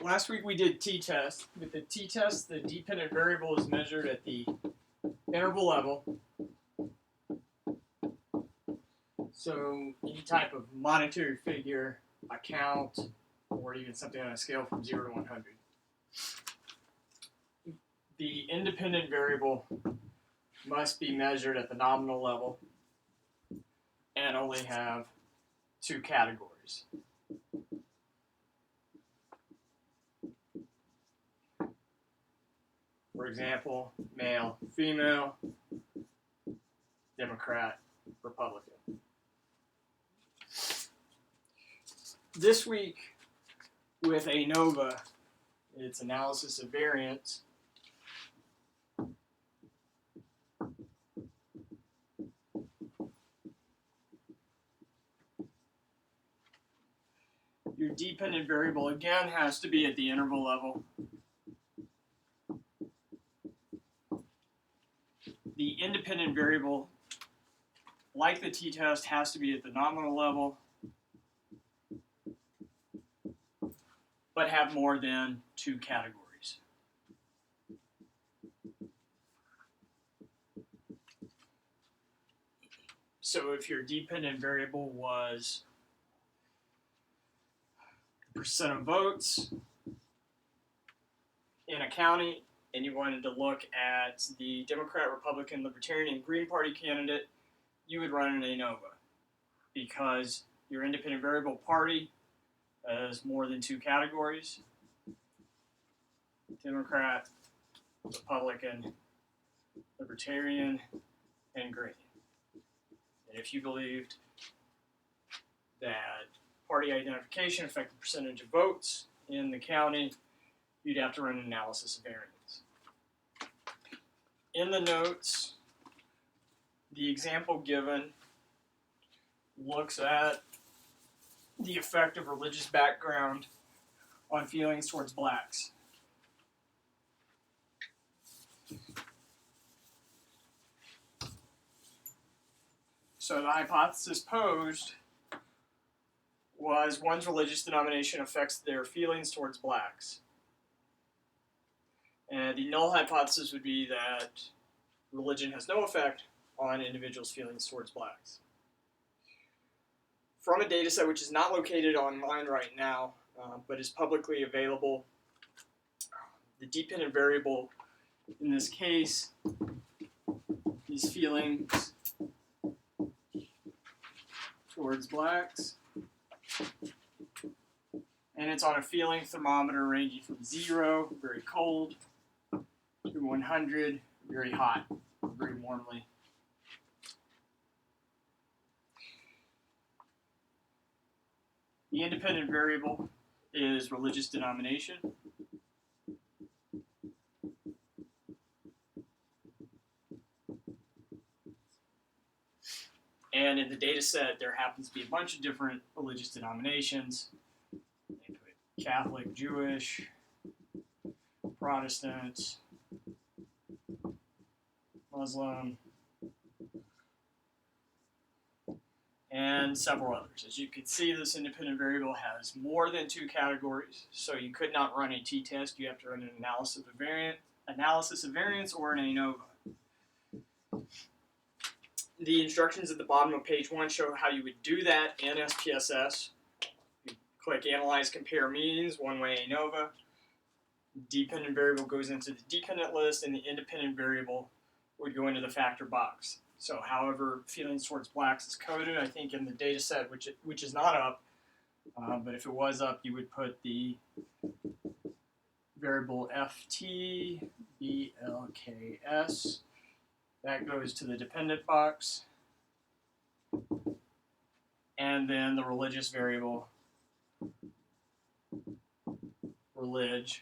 Last week we did t-test. With the t-test, the dependent variable is measured at the interval level. So any type of monetary figure, account, or even something on a scale from 0 to 100. The independent variable must be measured at the nominal level and only have two categories. For example, male, female, Democrat, Republican. This week with Anova, it's analysis of variance. Your dependent variable again has to be at the interval level. The independent variable, like the t-test, has to be at the nominal level, but have more than two categories. So if your dependent variable was percent of votes in a county, and you wanted to look at the Democrat, Republican, Libertarian, and Green Party candidate, you would run an Anova because your independent variable party has more than two categories: Democrat, Republican, Libertarian, and Green. And if you believed that party identification affected the percentage of votes in the county, you'd have to run an analysis of variance. In the notes, the example given looks at the effect of religious background on feelings towards blacks. So the hypothesis posed was one's religious denomination affects their feelings towards blacks. And the null hypothesis would be that religion has no effect on individuals' feelings towards blacks. From a data set which is not located online right now, but is publicly available, the dependent variable in this case is feelings towards blacks. And it's on a feeling thermometer ranging from 0, very cold, to 100, very hot, very warmly. The independent variable is religious denomination. And in the data set, there happens to be a bunch of different religious denominations. They put Catholic, Jewish, Protestant, Muslim, and several others. As you can see, this independent variable has more than two categories, so you could not run a t-test. You have to run an analysis of variance or an Anova. The instructions at the bottom of page 1 show how you would do that in SPSS. You click Analyze, Compare Means, one-way Anova. Dependent variable goes into the dependent list, and the independent variable would go into the factor box. So however feelings towards blacks is coded, I think in the data set, which is not up, but if it was up, you would put the variable FT, BLKS. That goes to the dependent box. And then the religious variable, relig,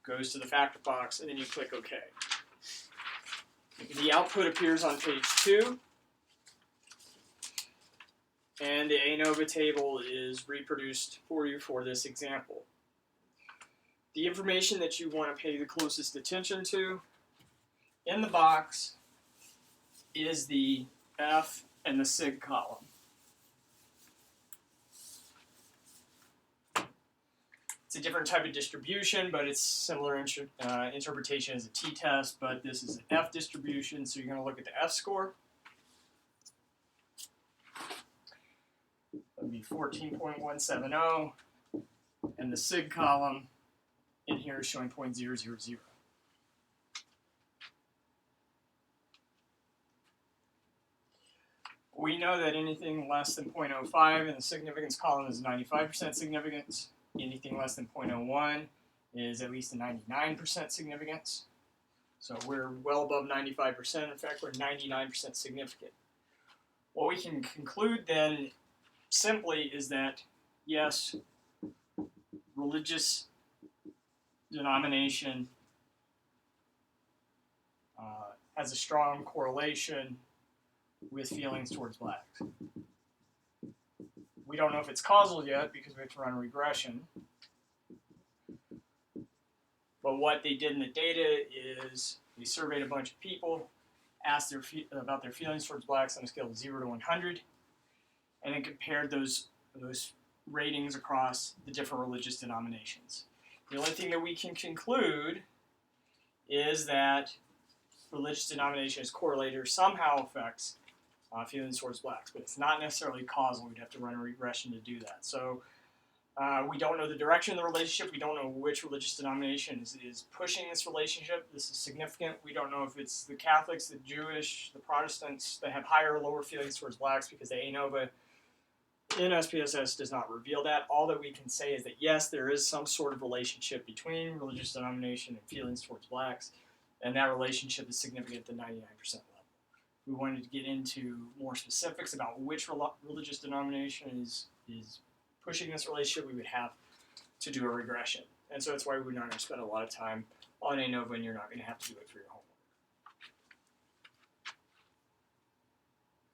goes to the factor box, and then you click OK. The output appears on page 2, and the Anova table is reproduced for you for this example. The information that you want to pay the closest attention to in the box is the F and the SIG column. It's a different type of distribution, but it's similar interpretation as a t-test, but this is an F distribution, so you're going to look at the F score. That would be 14.170, and the sig column in here is showing 0.000. We know that anything less than 0.05 in the significance column is 95% significance. Anything less than 0.01 is at least a 99% significance. So we're well above 95%. In fact, we're 99% significant. What we can conclude then simply is that, yes, religious denomination has a strong correlation with feelings towards blacks. We don't know if it's causal yet because we have to run a regression. But what they did in the data is they surveyed a bunch of people, asked about their feelings towards blacks on a scale of 0 to 100, and then compared those ratings across the different religious denominations. The only thing that we can conclude is that religious denomination is correlated or somehow affects feelings towards blacks, but it's not necessarily causal. We'd have to run a regression to do that. So we don't know the direction of the relationship. We don't know which religious denomination is pushing this relationship. This is significant. We don't know if it's the Catholics, the Jewish, the Protestants that have higher or lower feelings towards blacks, because the Anova in SPSS does not reveal that. All that we can say is that, yes, there is some sort of relationship between religious denomination and feelings towards blacks, and that relationship is significant at the 99% level. We wanted to get into more specifics about which religious denomination is pushing this relationship. We would have to do a regression. And so that's why we're not going to spend a lot of time on Anova, and you're not going to have to do it for your homework.